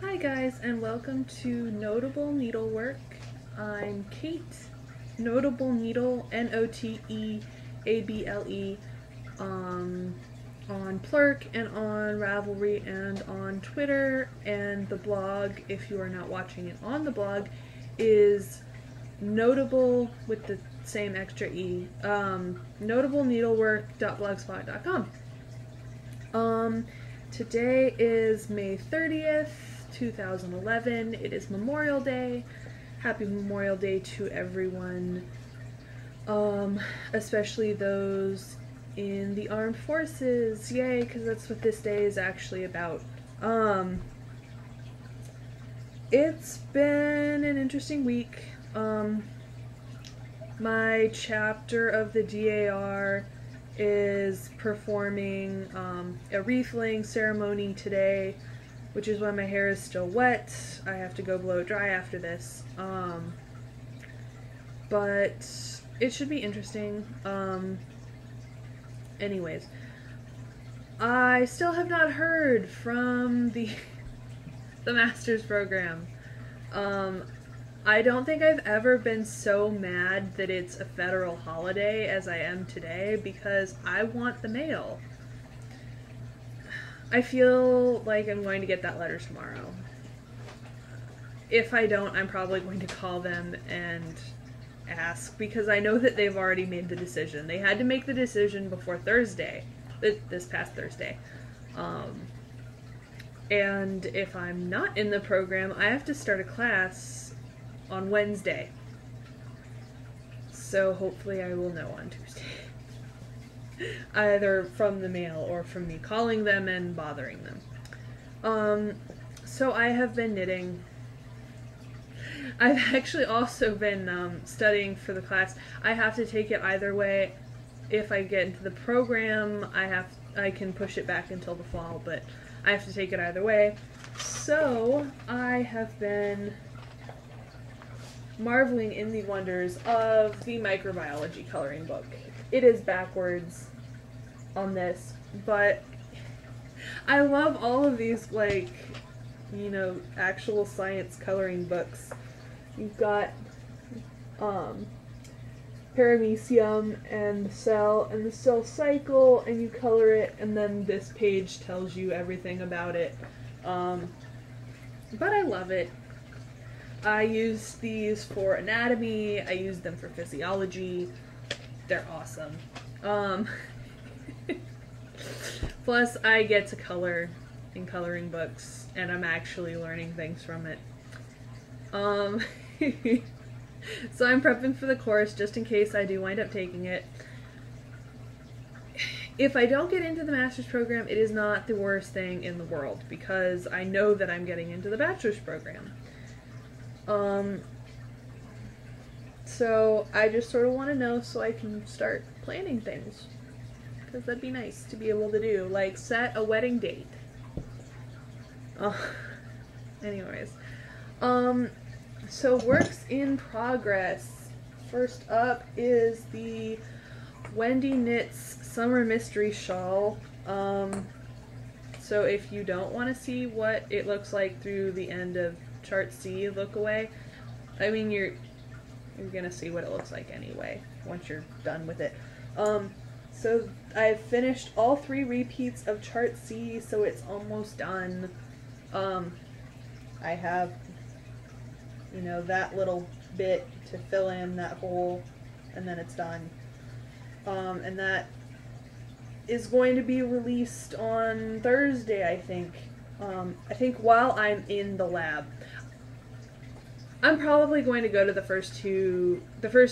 Hi guys, and welcome to Notable Needlework. I'm Kate, Notable Needle, Noteable, on Plurk and on Ravelry and on Twitter, and the blog, if you are not watching it on the blog, is notable with the same extra E, notableneedlework.blogspot.com. Today is May 30th, 2011. It is Memorial Day. Happy Memorial Day to everyone, especially those in the armed forces. Yay, because that's what this day is actually about. It's been an interesting week. My chapter of the DAR is performing a wreath-laying ceremony today, which is why my hair is still wet. I have to go blow it dry after this. But it should be interesting. Anyways, I still have not heard from the master's program. I don't think I've ever been so mad that it's a federal holiday as I am today, because I want the mail. I feel like I'm going to get that letter tomorrow. If I don't, I'm probably going to call them and ask, because I know that they've already made the decision. They had to make the decision before Thursday, this past Thursday. And if I'm not in the program, I have to start a class on Wednesday. So hopefully I will know on Tuesday. Either from the mail or from me calling them and bothering them. So I have been knitting. I've actually also been studying for the class. I have to take it either way. If I get into the program, I can push it back until the fall, but I have to take it either way. So I have been marveling in the wonders of the microbiology coloring book. It is backwards on this, but I love all of these, like, actual science coloring books. You've got paramecium and the cell cycle, and you color it, and then this page tells you everything about it. But I love it. I use these for anatomy, I use them for physiology. They're awesome. Plus, I get to color in coloring books, and I'm actually learning things from it. So I'm prepping for the course just in case I do wind up taking it. If I don't get into the master's program, it is not the worst thing in the world, because I know that I'm getting into the bachelor's program. So I just sort of want to know so I can start planning things, because that'd be nice to be able to do, like set a wedding date. Anyways, so works in progress. First up is the Wendy Knits Summer Mystery Shawl. So if you don't want to see what it looks like through the end of Chart C, look away. I mean, you're gonna see what it looks like anyway once you're done with it. So I've finished all 3 repeats of Chart C, so it's almost done. I have, that little bit to fill in that hole, and then it's done. And that is going to be released on Thursday, I think. I think while I'm in the lab. I'm probably going to go to the first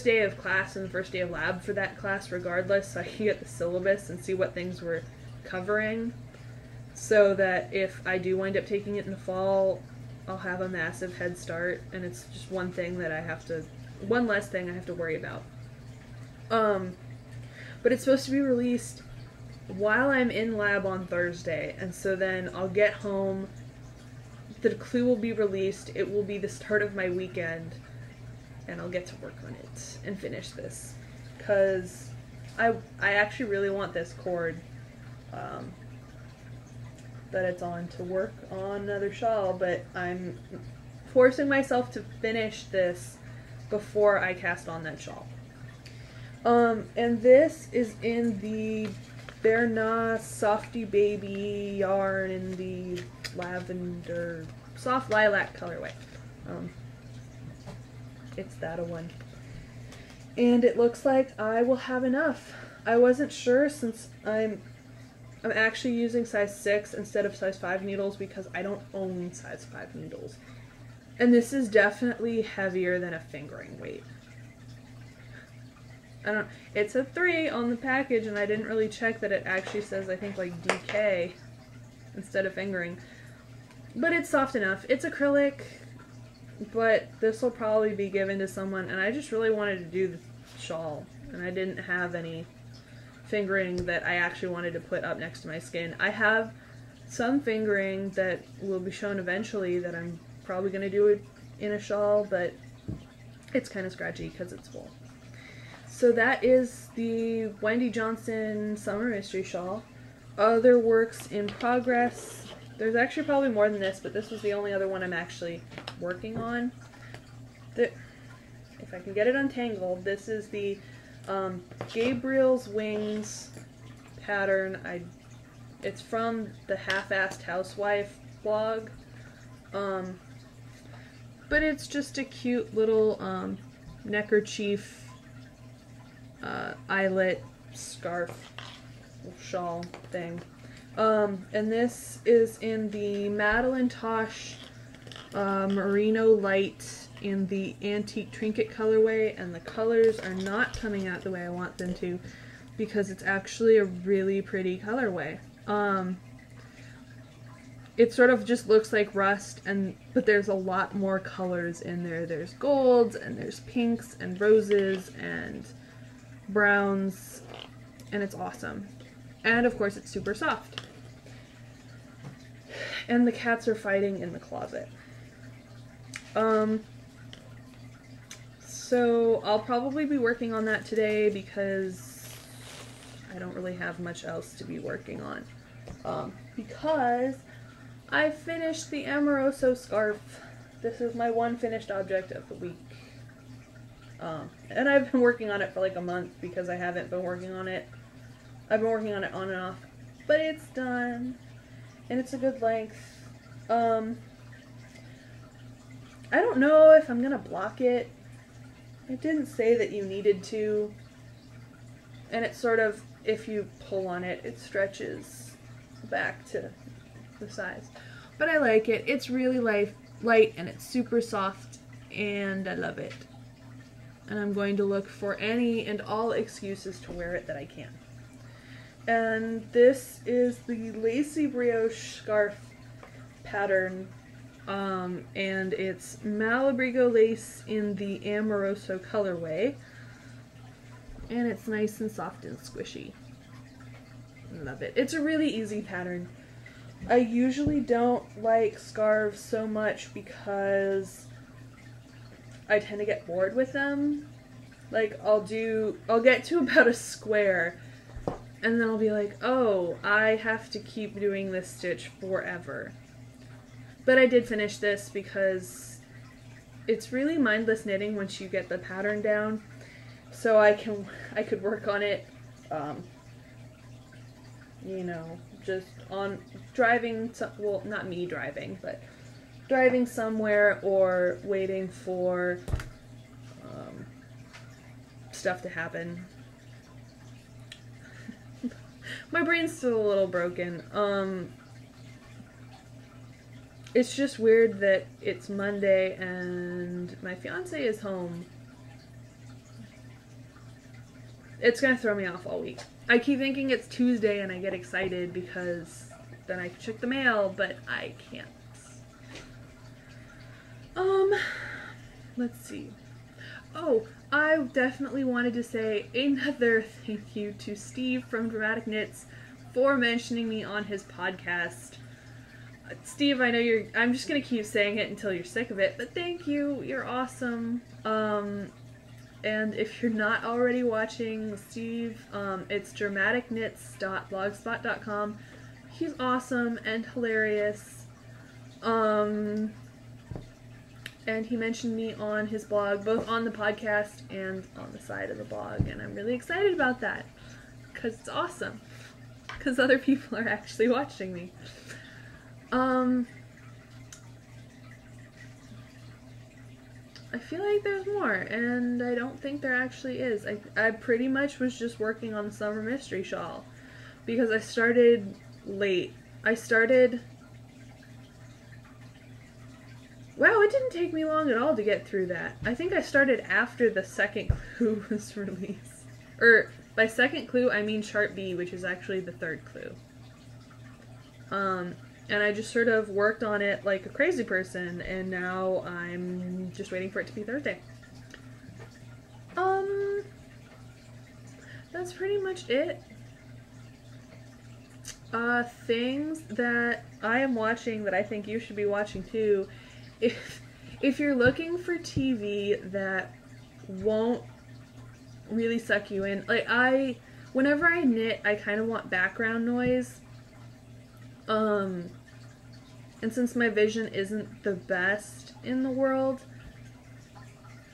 day of class and the first day of lab for that class regardless, so I can get the syllabus and see what things we're covering, so that if I do wind up taking it in the fall, I'll have a massive head start, and it's just one less thing I have to worry about. But it's supposed to be released while I'm in lab on Thursday, and so then I'll get home, the clue will be released, it will be the start of my weekend, and I'll get to work on it and finish this, because I actually really want this cord. that it's on to work on another shawl, but I'm forcing myself to finish this before I cast on that shawl. And this is in the Berna Softy Baby yarn in the lavender, soft lilac colorway. It's that a one. And it looks like I will have enough. I wasn't sure since I'm actually using size 6 instead of size 5 needles because I don't own size 5 needles. And this is definitely heavier than a fingering weight. It's a 3 on the package, and I didn't really check that it actually says, I think, like DK instead of fingering. But it's soft enough. It's acrylic, but this will probably be given to someone, and I just really wanted to do the shawl, and I didn't have any fingering that I actually wanted to put up next to my skin. I have some fingering that will be shown eventually that I'm probably going to do it in a shawl, but it's kind of scratchy because it's wool. So that is the Wendy Johnson Summer Mystery Shawl. Other works in progress. There's actually probably more than this, but this was the only other one I'm actually working on. If I can get it untangled, this is the Gabriel's Wings pattern. It's from the Half-Assed Housewife blog. But it's just a cute little neckerchief eyelet scarf shawl thing. And this is in the Madeline Tosh Merino Light in the Antique Trinket colorway, and the colors are not coming out the way I want them to because it's actually a really pretty colorway. It sort of just looks like rust, but there's a lot more colors in there. There's golds, and there's pinks, and roses, and browns, and it's awesome. And of course it's super soft. And the cats are fighting in the closet. So I'll probably be working on that today because I don't really have much else to be working on. Because I finished the Amoroso scarf. This is my one finished object of the week. And I've been working on it for like a month because I haven't been working on it. I've been working on it on and off. But it's done. And it's a good length. I don't know if I'm gonna block it. It didn't say that you needed to. And it's sort of, if you pull on it, it stretches back to the size. But I like it. It's really light and it's super soft and I love it. And I'm going to look for any and all excuses to wear it that I can. And this is the Lacy Brioche scarf pattern, and it's Malabrigo lace in the Amoroso colorway, and it's nice and soft and squishy. I love it. It's a really easy pattern. I usually don't like scarves so much because I tend to get bored with them. Like, I'll get to about a square and then I'll be like, oh, I have to keep doing this stitch forever. But I did finish this because it's really mindless knitting once you get the pattern down. So I could work on it, you know, just on driving, well, not me driving, but driving somewhere or waiting for stuff to happen. My brain's still a little broken. It's just weird that it's Monday and my fiance is home. It's gonna throw me off all week. I keep thinking it's Tuesday and I get excited because then I can check the mail, but I can't. Let's see. Oh, I definitely wanted to say another thank you to Steve from Dramatic Knits for mentioning me on his podcast. Steve, I know I'm just gonna keep saying it until you're sick of it, but thank you, you're awesome. And if you're not already watching Steve, it's dramaticknits.blogspot.com. he's awesome and hilarious. And he mentioned me on his blog, both on the podcast and on the side of the blog, and I'm really excited about that, because it's awesome, because other people are actually watching me. I feel like there's more, and I don't think there actually is. I pretty much was just working on the Summer Mystery Shawl, because I started late. Wow, it didn't take me long at all to get through that. I think I started after the second clue was released. Or, by second clue, I mean chart B, which is actually the third clue. And I just sort of worked on it like a crazy person, and now I'm just waiting for it to be Thursday. That's pretty much it. Things that I am watching that I think you should be watching too. If you're looking for TV that won't really suck you in, like whenever I knit, I kind of want background noise. And since my vision isn't the best in the world,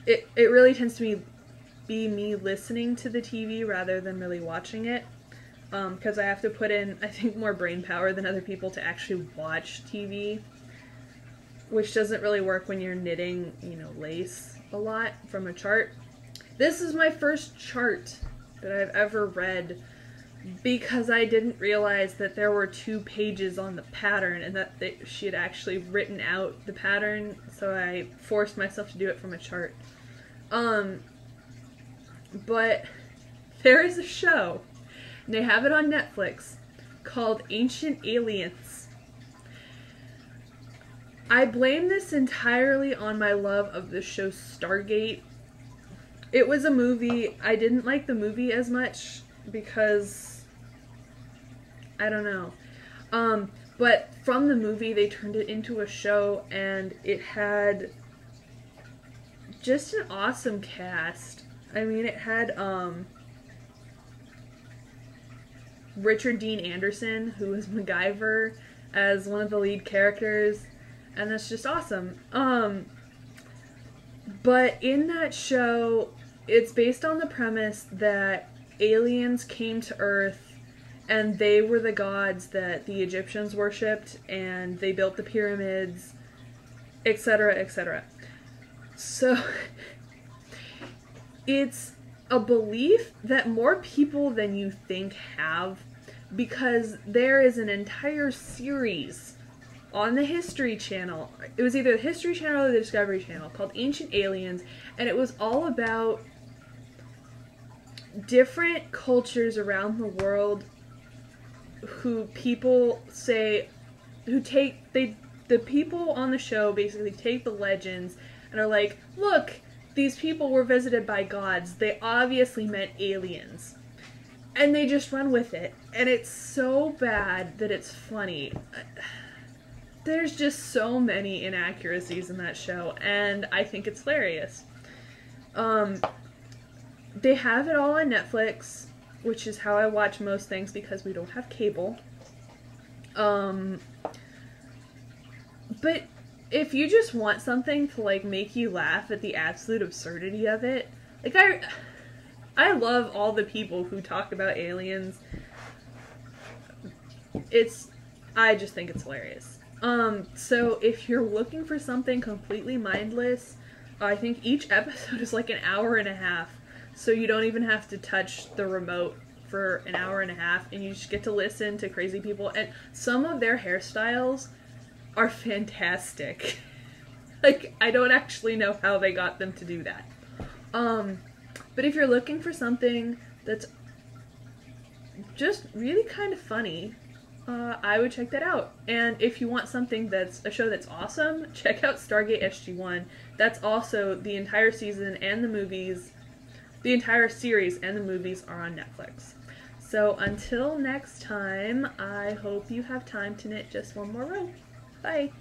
it really tends to be me listening to the TV rather than really watching it. Because I have to put in, I think, more brain power than other people to actually watch TV. Which doesn't really work when you're knitting, lace a lot from a chart. This is my first chart that I've ever read because I didn't realize that there were 2 pages on the pattern and that she had actually written out the pattern, so I forced myself to do it from a chart. But there is a show, and they have it on Netflix, called Ancient Aliens. I blame this entirely on my love of the show Stargate. It was a movie. I didn't like the movie as much because, I don't know. But from the movie they turned it into a show, and it had just an awesome cast. I mean, it had Richard Dean Anderson, who was MacGyver, as one of the lead characters. And that's just awesome. But in that show, it's based on the premise that aliens came to Earth and they were the gods that the Egyptians worshipped, and they built the pyramids, etc., etc. So, it's a belief that more people than you think have, because there is an entire series on the History Channel. It was either the History Channel or the Discovery Channel, called Ancient Aliens, and it was all about different cultures around the world who people say, the people on the show basically take the legends and are like, look, these people were visited by gods. They obviously meant aliens. And they just run with it. And it's so bad that it's funny. There's just so many inaccuracies in that show, and I think it's hilarious. They have it all on Netflix, which is how I watch most things because we don't have cable. But if you just want something to, like, make you laugh at the absolute absurdity of it, like, I love all the people who talk about aliens. I just think it's hilarious. So if you're looking for something completely mindless, I think each episode is like an hour and a half, so you don't even have to touch the remote for an hour and a half, and you just get to listen to crazy people, and some of their hairstyles are fantastic. Like, I don't actually know how they got them to do that. But if you're looking for something that's just really kind of funny, I would check that out. And if you want something that's a show that's awesome, check out Stargate SG-1. That's also the entire season and the movies. The entire series and the movies are on Netflix. So until next time, I hope you have time to knit just one more row. Bye!